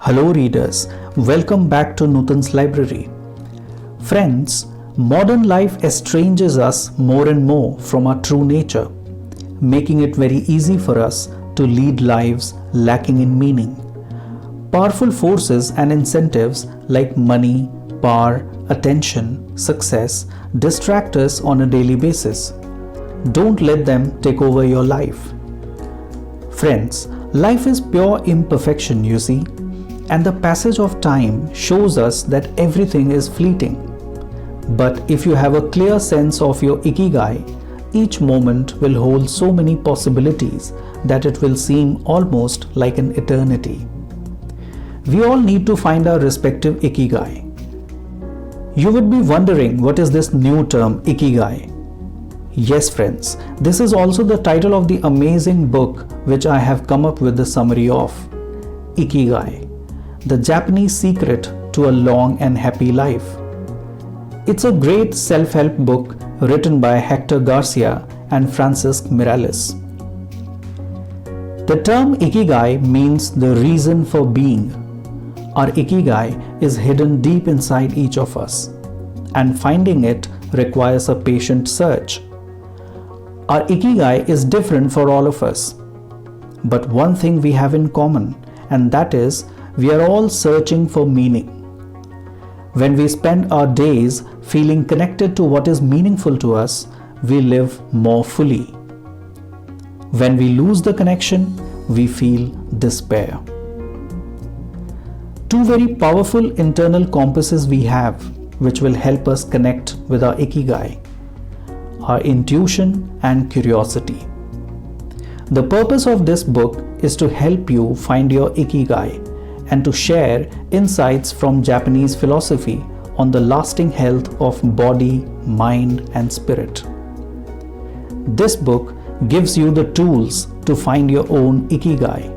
Hello readers, welcome back to Nutan's library. Friends, modern life estranges us more and more from our true nature, making it very easy for us to lead lives lacking in meaning. Powerful forces and incentives like money, power, attention, success distract us on a daily basis. Don't let them take over your life. Friends, life is pure imperfection, you see. And the passage of time shows us that everything is fleeting. But if you have a clear sense of your Ikigai, each moment will hold so many possibilities that it will seem almost like an eternity. We all need to find our respective Ikigai. You would be wondering, what is this new term, Ikigai? Yes friends, this is also the title of the amazing book which I have come up with the summary of. Ikigai, the Japanese secret to a long and happy life. It's a great self-help book written by Hector Garcia and Francesc Miralles. The term Ikigai means the reason for being. Our Ikigai is hidden deep inside each of us, and finding it requires a patient search. Our Ikigai is different for all of us, but one thing we have in common, and that is we are all searching for meaning. When we spend our days feeling connected to what is meaningful to us, we live more fully. When we lose the connection, we feel despair. Two very powerful internal compasses we have, which will help us connect with our Ikigai: our intuition and curiosity. The purpose of this book is to help you find your Ikigai and to share insights from Japanese philosophy on the lasting health of body, mind, and spirit. This book gives you the tools to find your own Ikigai,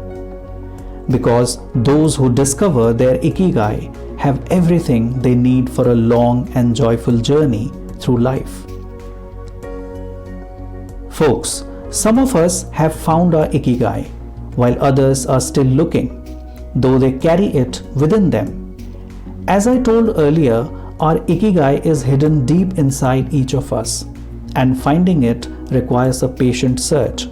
because those who discover their Ikigai have everything they need for a long and joyful journey through life. Folks, some of us have found our Ikigai, while others are still looking, though they carry it within them. As I told earlier, our Ikigai is hidden deep inside each of us, and finding it requires a patient search.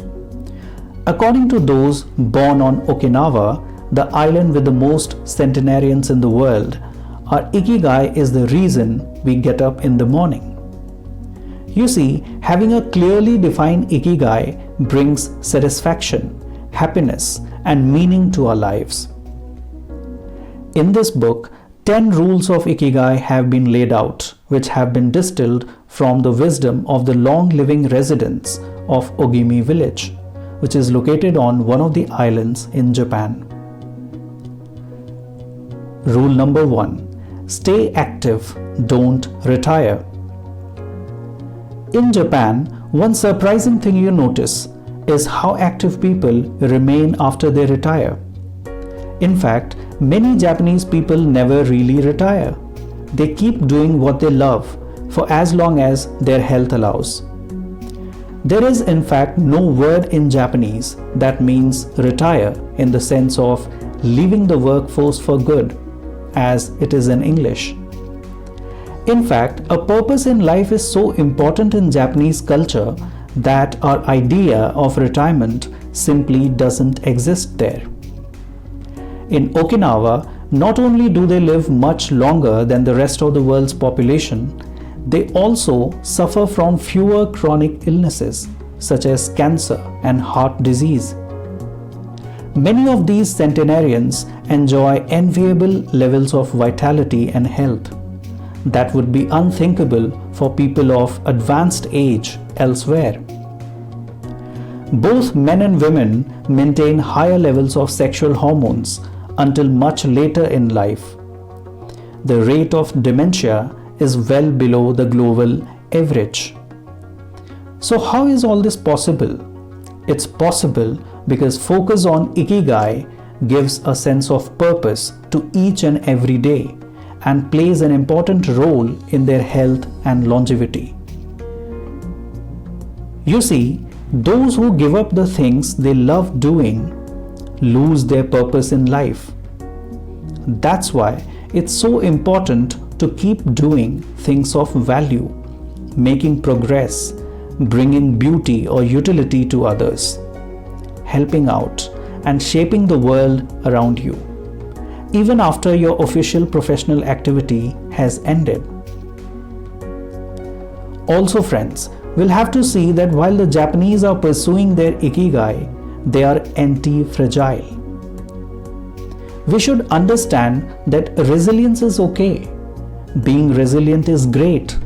According to those born on Okinawa, the island with the most centenarians in the world, our Ikigai is the reason we get up in the morning. You see, having a clearly defined Ikigai brings satisfaction, happiness, and meaning to our lives. In this book, 10 rules of Ikigai have been laid out, which have been distilled from the wisdom of the long-living residents of Ogimi village, which is located on one of the islands in Japan. Rule number 1. Stay active, don't retire. In Japan, one surprising thing you notice is how active people remain after they retire. In fact, many Japanese people never really retire. They keep doing what they love for as long as their health allows. There is in fact no word in Japanese that means retire in the sense of leaving the workforce for good, as it is in English. In fact, a purpose in life is so important in Japanese culture that our idea of retirement simply doesn't exist there. In Okinawa, not only do they live much longer than the rest of the world's population, they also suffer from fewer chronic illnesses such as cancer and heart disease. Many of these centenarians enjoy enviable levels of vitality and health that would be unthinkable for people of advanced age elsewhere. Both men and women maintain higher levels of sexual hormones until much later in life. The rate of dementia is well below the global average. So how is all this possible? It's possible because focus on Ikigai gives a sense of purpose to each and every day and plays an important role in their health and longevity. You see, those who give up the things they love doing lose their purpose in life. That's why it's so important to keep doing things of value, making progress, bringing beauty or utility to others, helping out, and shaping the world around you, even after your official professional activity has ended. Also, friends, we'll have to see that while the Japanese are pursuing their Ikigai, they are anti-fragile. We should understand that resilience is okay. Being resilient is great,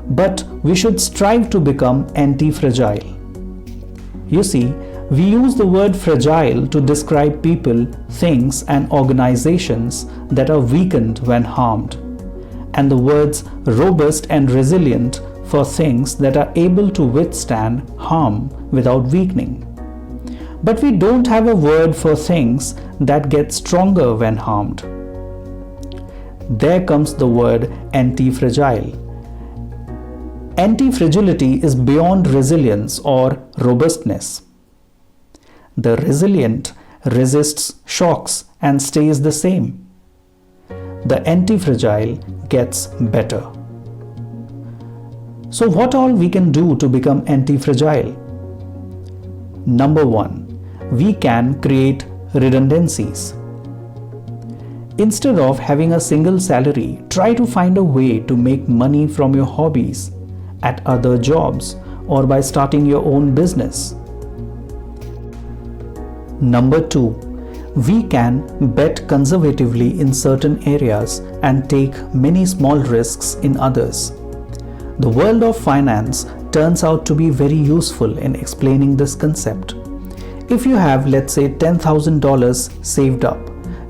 but we should strive to become anti-fragile. You see, we use the word fragile to describe people, things, and organizations that are weakened when harmed, and the words robust and resilient for things that are able to withstand harm without weakening. But we don't have a word for things that get stronger when harmed. There comes the word anti-fragile. Anti-fragility is beyond resilience or robustness. The resilient resists shocks and stays the same. The anti-fragile gets better. So what all we can do to become anti-fragile? Number 1, we can create redundancies. Instead of having a single salary, try to find a way to make money from your hobbies, at other jobs, or by starting your own business. Number 2, we can bet conservatively in certain areas and take many small risks in others. The world of finance turns out to be very useful in explaining this concept. If you have, let's say, $10,000 saved up,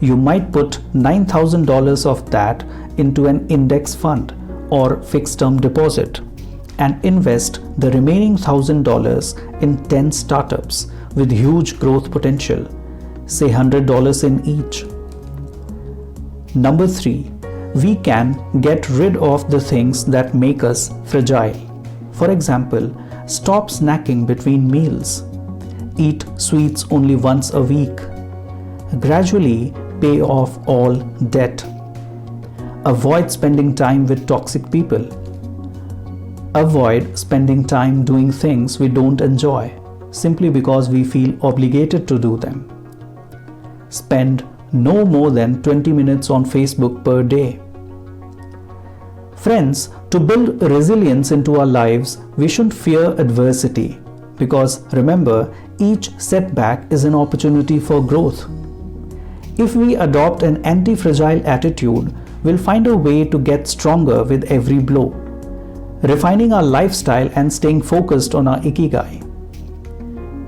you might put $9,000 of that into an index fund or fixed term deposit and invest the remaining $1,000 in 10 startups with huge growth potential, say $100 in each. Number 3, we can get rid of the things that make us fragile. For example, stop snacking between meals. Eat sweets only once a week. Gradually pay off all debt. Avoid spending time with toxic people. Avoid spending time doing things we don't enjoy simply because we feel obligated to do them. Spend no more than 20 minutes on Facebook per day. Friends, to build resilience into our lives, we shouldn't fear adversity because remember, each setback is an opportunity for growth. If we adopt an anti-fragile attitude, we'll find a way to get stronger with every blow, refining our lifestyle and staying focused on our Ikigai.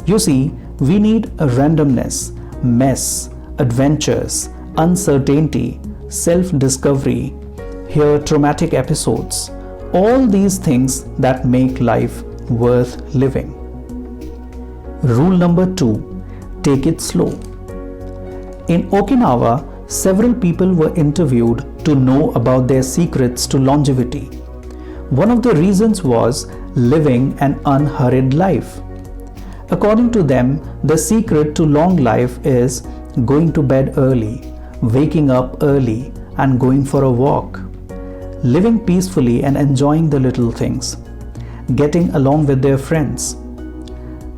You see, we need a randomness, mess, adventures, uncertainty, self-discovery, hear traumatic episodes, all these things that make life worth living. Rule number 2, take it slow. In Okinawa, several people were interviewed to know about their secrets to longevity. One of the reasons was living an unhurried life. According to them, the secret to long life is going to bed early, waking up early, and going for a walk, living peacefully and enjoying the little things, getting along with their friends.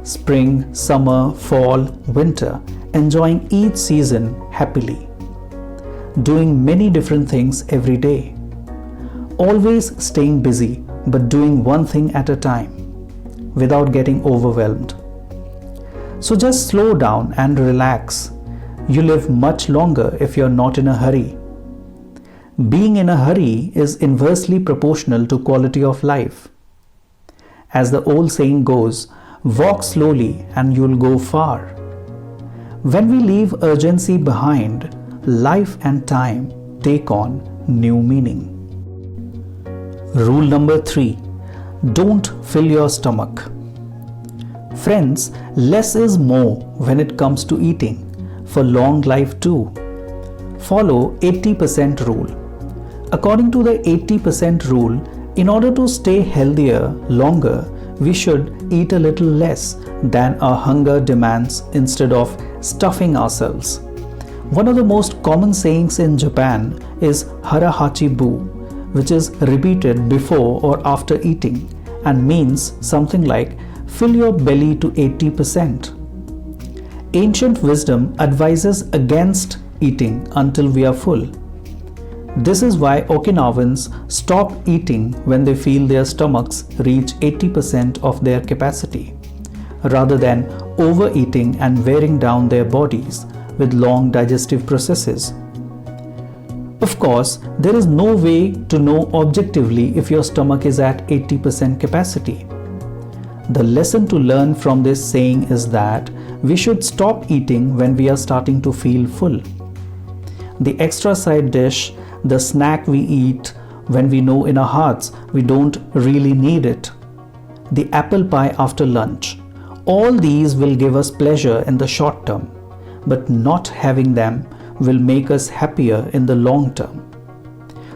Spring, summer, fall, winter, enjoying each season happily, doing many different things every day, always staying busy but doing one thing at a time without getting overwhelmed. So just slow down and relax. You live much longer if you're not in a hurry. Being in a hurry is inversely proportional to quality of life. As the old saying goes, walk slowly and you'll go far. When we leave urgency behind, life and time take on new meaning. Rule number 3, don't fill your stomach. Friends, less is more when it comes to eating, for long life too. Follow 80% rule. According to the 80% rule, in order to stay healthier longer, we should eat a little less than our hunger demands instead of stuffing ourselves. One of the most common sayings in Japan is harahachi bu, which is repeated before or after eating and means something like fill your belly to 80%. Ancient wisdom advises against eating until we are full. This is why Okinawans stop eating when they feel their stomachs reach 80% of their capacity, rather than overeating and wearing down their bodies with long digestive processes. Of course, there is no way to know objectively if your stomach is at 80% capacity. The lesson to learn from this saying is that we should stop eating when we are starting to feel full. The extra side dish, the snack we eat when we know in our hearts we don't really need it, the apple pie after lunch, all these will give us pleasure in the short term, but not having them will make us happier in the long term.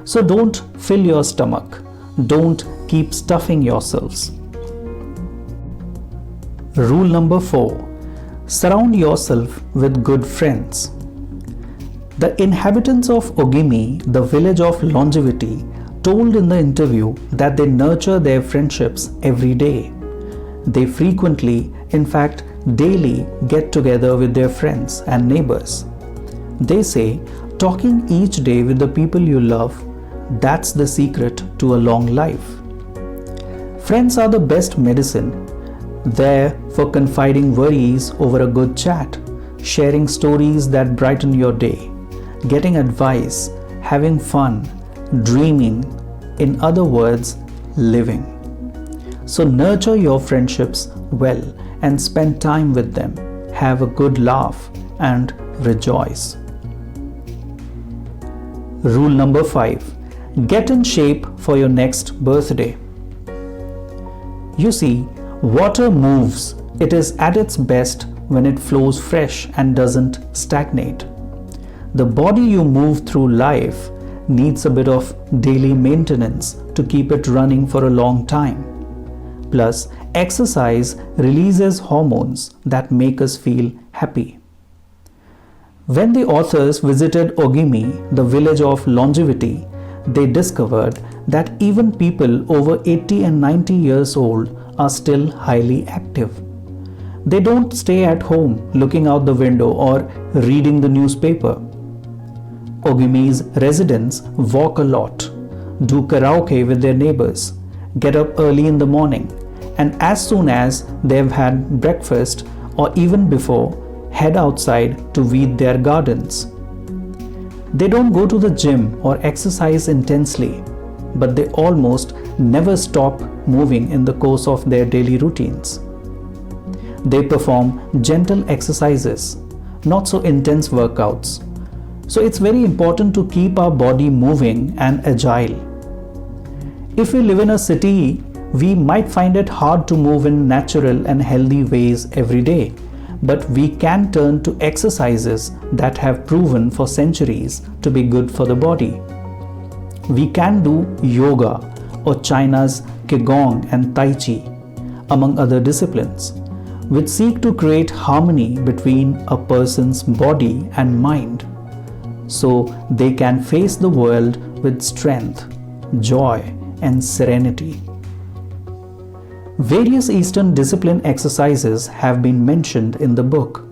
So don't fill your stomach. Don't keep stuffing yourselves. Rule number 4. Surround yourself with good friends. The inhabitants of Ogimi, the village of longevity, told in the interview that they nurture their friendships every day. They frequently, in fact daily, get together with their friends and neighbors. They say, talking each day with the people you love, that's the secret to a long life. Friends are the best medicine. There for confiding worries over a good chat, sharing stories that brighten your day, getting advice, having fun, dreaming, in other words, living. So nurture your friendships well and spend time with them. Have a good laugh and rejoice. Rule number 5. Get in shape for your next birthday. You see, water moves. It is at its best when it flows fresh and doesn't stagnate. The body you move through life needs a bit of daily maintenance to keep it running for a long time. Plus, exercise releases hormones that make us feel happy. When the authors visited Ogimi, the village of longevity, they discovered that even people over 80 and 90 years old are still highly active. They don't stay at home looking out the window or reading the newspaper. Ogimi's residents walk a lot, do karaoke with their neighbors, get up early in the morning, and as soon as they've had breakfast or even before, head outside to weed their gardens. They don't go to the gym or exercise intensely, but they almost never stop moving in the course of their daily routines. They perform gentle exercises, not so intense workouts. So it's very important to keep our body moving and agile. If we live in a city, we might find it hard to move in natural and healthy ways every day, but we can turn to exercises that have proven for centuries to be good for the body. We can do yoga or China's Qigong and Tai Chi, among other disciplines, which seek to create harmony between a person's body and mind, so they can face the world with strength, joy, and serenity. Various Eastern discipline exercises have been mentioned in the book.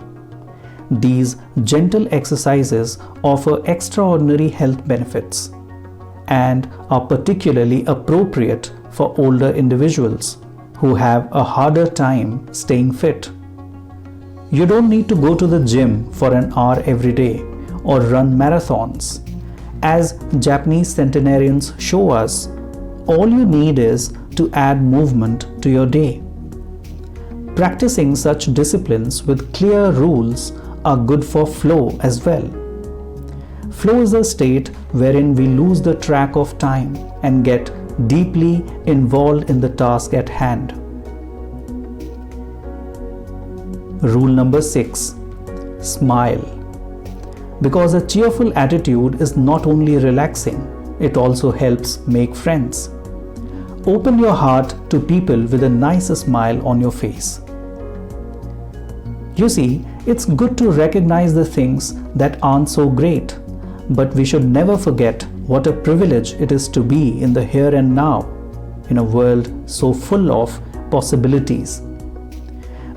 These gentle exercises offer extraordinary health benefits and are particularly appropriate for older individuals who have a harder time staying fit. You don't need to go to the gym for an hour every day or run marathons. As Japanese centenarians show us, all you need is to add movement to your day. Practicing such disciplines with clear rules are good for flow as well. Flow is a state wherein we lose the track of time and get deeply involved in the task at hand. Rule number 6. Smile. Because a cheerful attitude is not only relaxing, it also helps make friends. Open your heart to people with a nice smile on your face. You see, It's good to recognize the things that aren't so great, but we should never forget what a privilege it is to be in the here and now, in a world so full of possibilities.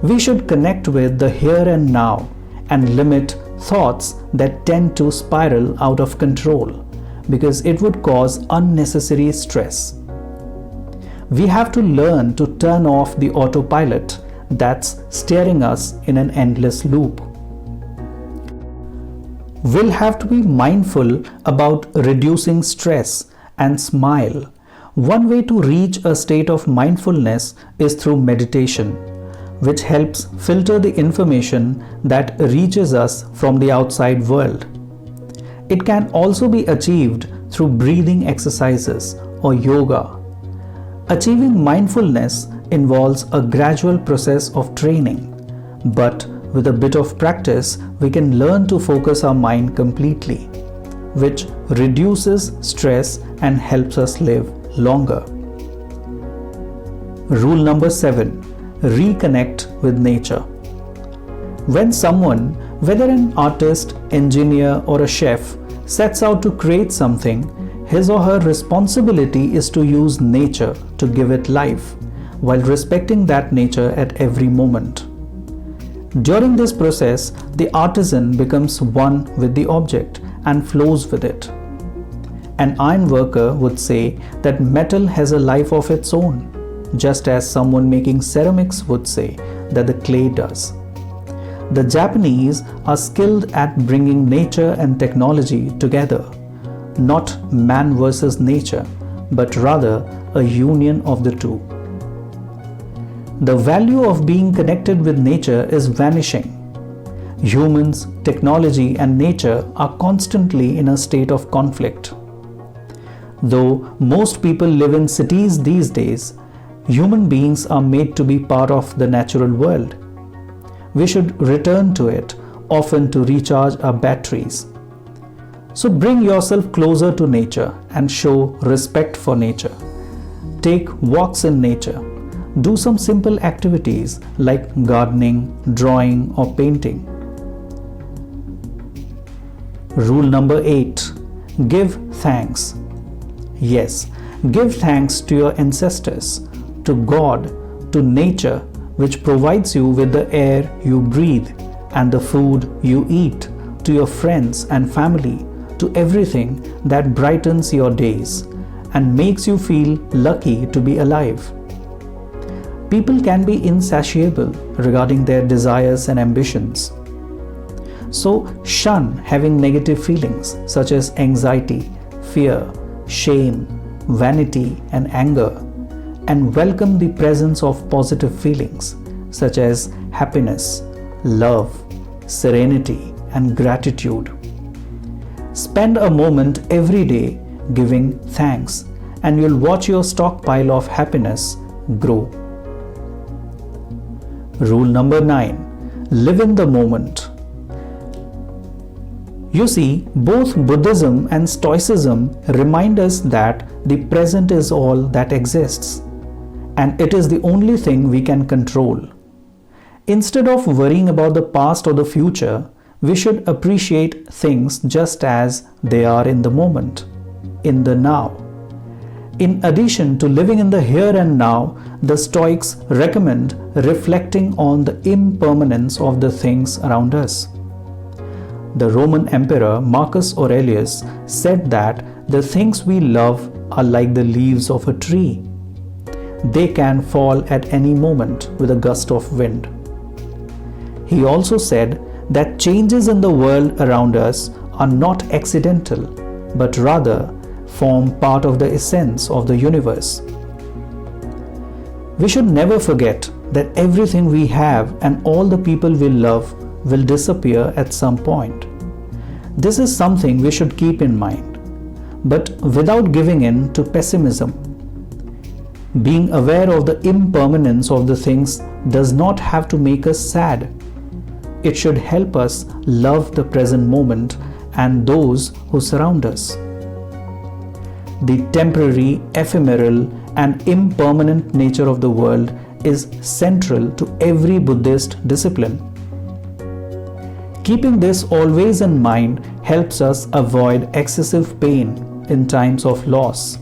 We should connect with the here and now and limit thoughts that tend to spiral out of control, because it would cause unnecessary stress. We have to learn to turn off the autopilot that's steering us in an endless loop. We'll have to be mindful about reducing stress and smile. One way to reach a state of mindfulness is through meditation, which helps filter the information that reaches us from the outside world. It can also be achieved through breathing exercises or yoga. Achieving mindfulness involves a gradual process of training, but with a bit of practice, we can learn to focus our mind completely, which reduces stress and helps us live longer. Rule number 7. Reconnect with nature. When someone, whether an artist, engineer, or a chef, sets out to create something, his or her responsibility is to use nature to give it life, while respecting that nature at every moment. During this process, the artisan becomes one with the object and flows with it. An iron worker would say that metal has a life of its own, just as someone making ceramics would say that the clay does. The Japanese are skilled at bringing nature and technology together, not man versus nature, but rather a union of the two. The value of being connected with nature is vanishing. Humans, technology, and nature are constantly in a state of conflict. Though most people live in cities these days, human beings are made to be part of the natural world. We should return to it often to recharge our batteries. So bring yourself closer to nature and show respect for nature. Take walks in nature. Do some simple activities like gardening, drawing, or painting. Rule number 8. Give thanks. Yes, give thanks to your ancestors, to God, to nature, which provides you with the air you breathe and the food you eat, to your friends and family, to everything that brightens your days and makes you feel lucky to be alive. People can be insatiable regarding their desires and ambitions. So shun having negative feelings such as anxiety, fear, shame, vanity, and anger, and welcome the presence of positive feelings such as happiness, love, serenity, and gratitude. Spend a moment every day giving thanks, and you'll watch your stockpile of happiness grow. Rule number 9. Live in the moment. You see, both Buddhism and Stoicism remind us that the present is all that exists, and it is the only thing we can control. Instead of worrying about the past or the future, we should appreciate things just as they are in the moment, in the now. In addition to living in the here and now, the Stoics recommend reflecting on the impermanence of the things around us. The Roman Emperor Marcus Aurelius said that the things we love are like the leaves of a tree. They can fall at any moment with a gust of wind. He also said that changes in the world around us are not accidental, but rather form part of the essence of the universe. We should never forget that everything we have and all the people we love will disappear at some point. This is something we should keep in mind, but without giving in to pessimism. Being aware of the impermanence of the things does not have to make us sad. It should help us love the present moment and those who surround us. The temporary, ephemeral, and impermanent nature of the world is central to every Buddhist discipline. Keeping this always in mind helps us avoid excessive pain in times of loss.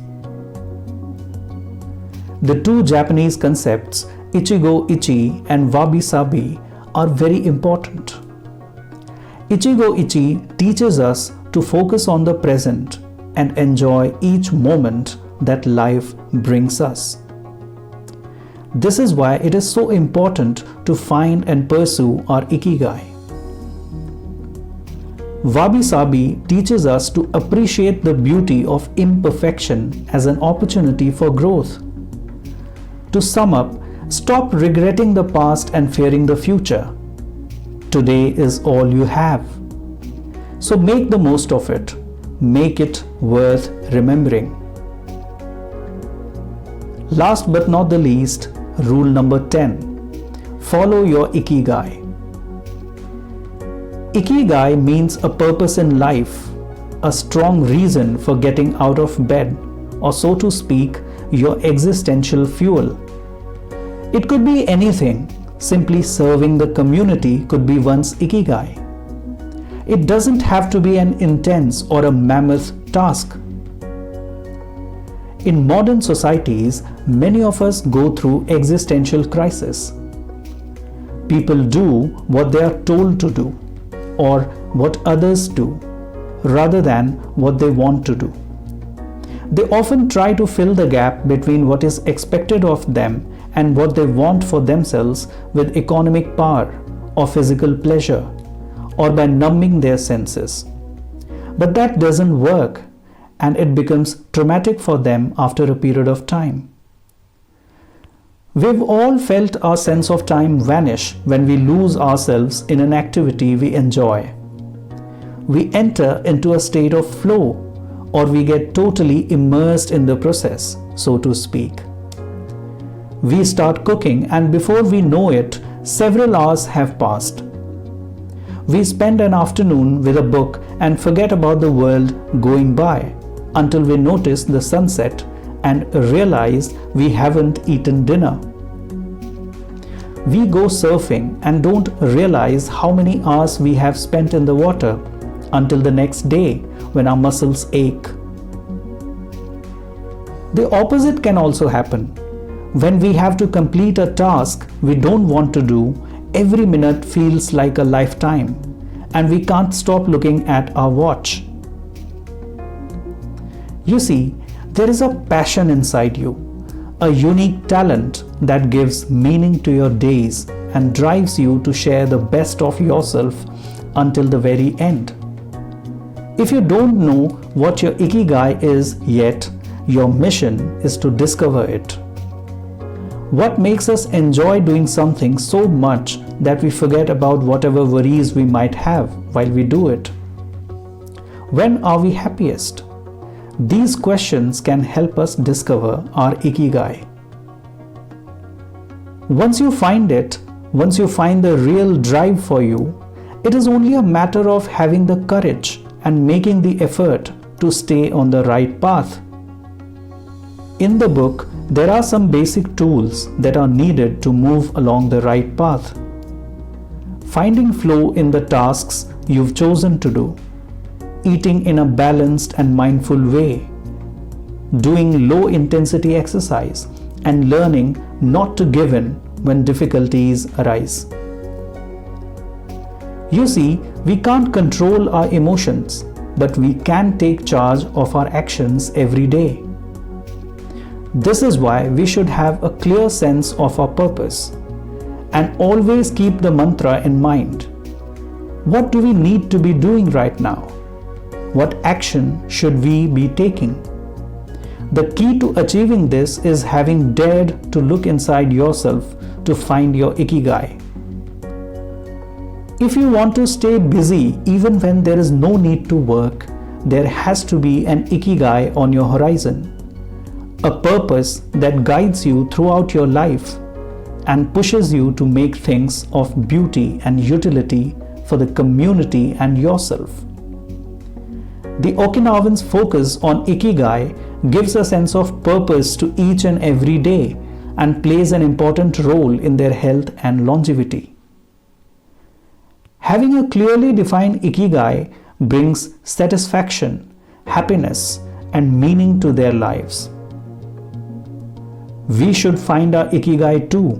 The two Japanese concepts, Ichigo Ichi and Wabi Sabi, are very important. Ichigo Ichi teaches us to focus on the present and enjoy each moment that life brings us. This is why it is so important to find and pursue our Ikigai. Wabi Sabi teaches us to appreciate the beauty of imperfection as an opportunity for growth. To sum up, stop regretting the past and fearing the future. Today is all you have. So make the most of it. Make it worth remembering. Last but not the least, rule number 10. Follow your Ikigai. Ikigai means a purpose in life, a strong reason for getting out of bed, or so to speak, your existential fuel. It could be anything. Simply serving the community could be one's Ikigai. It doesn't have to be an intense or a mammoth task. In modern societies, many of us go through existential crisis. People do what they are told to do, or what others do, rather than what they want to do. They often try to fill the gap between what is expected of them and what they want for themselves with economic power or physical pleasure, or by numbing their senses. But that doesn't work, and it becomes traumatic for them after a period of time. We've all felt our sense of time vanish when we lose ourselves in an activity we enjoy. We enter into a state of flow, or we get totally immersed in the process, so to speak. We start cooking, and before we know it, several hours have passed. We spend an afternoon with a book and forget about the world going by until we notice the sunset and realize we haven't eaten dinner. We go surfing and don't realize how many hours we have spent in the water until the next day when our muscles ache. The opposite can also happen. When we have to complete a task we don't want to do, every minute feels like a lifetime, and we can't stop looking at our watch. You see, there is a passion inside you, a unique talent that gives meaning to your days and drives you to share the best of yourself until the very end. If you don't know what your Ikigai is yet, your mission is to discover it. What makes us enjoy doing something so much that we forget about whatever worries we might have while we do it? When are we happiest? These questions can help us discover our Ikigai. Once you find it, once you find the real drive for you, it is only a matter of having the courage and making the effort to stay on the right path. In the book, there are some basic tools that are needed to move along the right path. Finding flow in the tasks you've chosen to do, eating in a balanced and mindful way, doing low-intensity exercise, and learning not to give in when difficulties arise. You see, we can't control our emotions, but we can take charge of our actions every day. This is why we should have a clear sense of our purpose and always keep the mantra in mind. What do we need to be doing right now? What action should we be taking? The key to achieving this is having dared to look inside yourself to find your Ikigai. If you want to stay busy even when there is no need to work, there has to be an Ikigai on your horizon. A purpose that guides you throughout your life and pushes you to make things of beauty and utility for the community and yourself. The Okinawans' focus on Ikigai gives a sense of purpose to each and every day and plays an important role in their health and longevity. Having a clearly defined Ikigai brings satisfaction, happiness, and meaning to their lives. We should find our Ikigai too,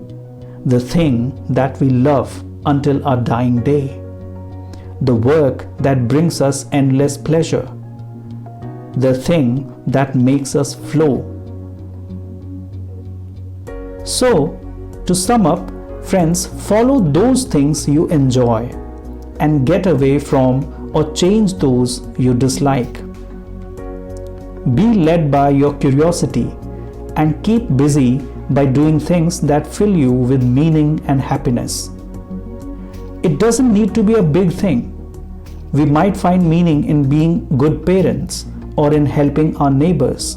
the thing that we love until our dying day, the work that brings us endless pleasure, the thing that makes us flow. So, to sum up, friends, follow those things you enjoy and get away from or change those you dislike. Be led by your curiosity and keep busy by doing things that fill you with meaning and happiness. It doesn't need to be a big thing. We might find meaning in being good parents or in helping our neighbors.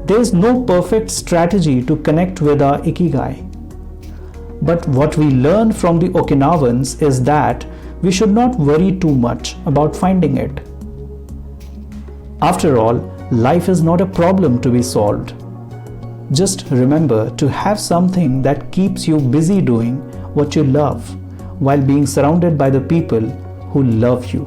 There is no perfect strategy to connect with our Ikigai. But what we learn from the Okinawans is that we should not worry too much about finding it. After all, life is not a problem to be solved. Just remember to have something that keeps you busy doing what you love while being surrounded by the people who love you.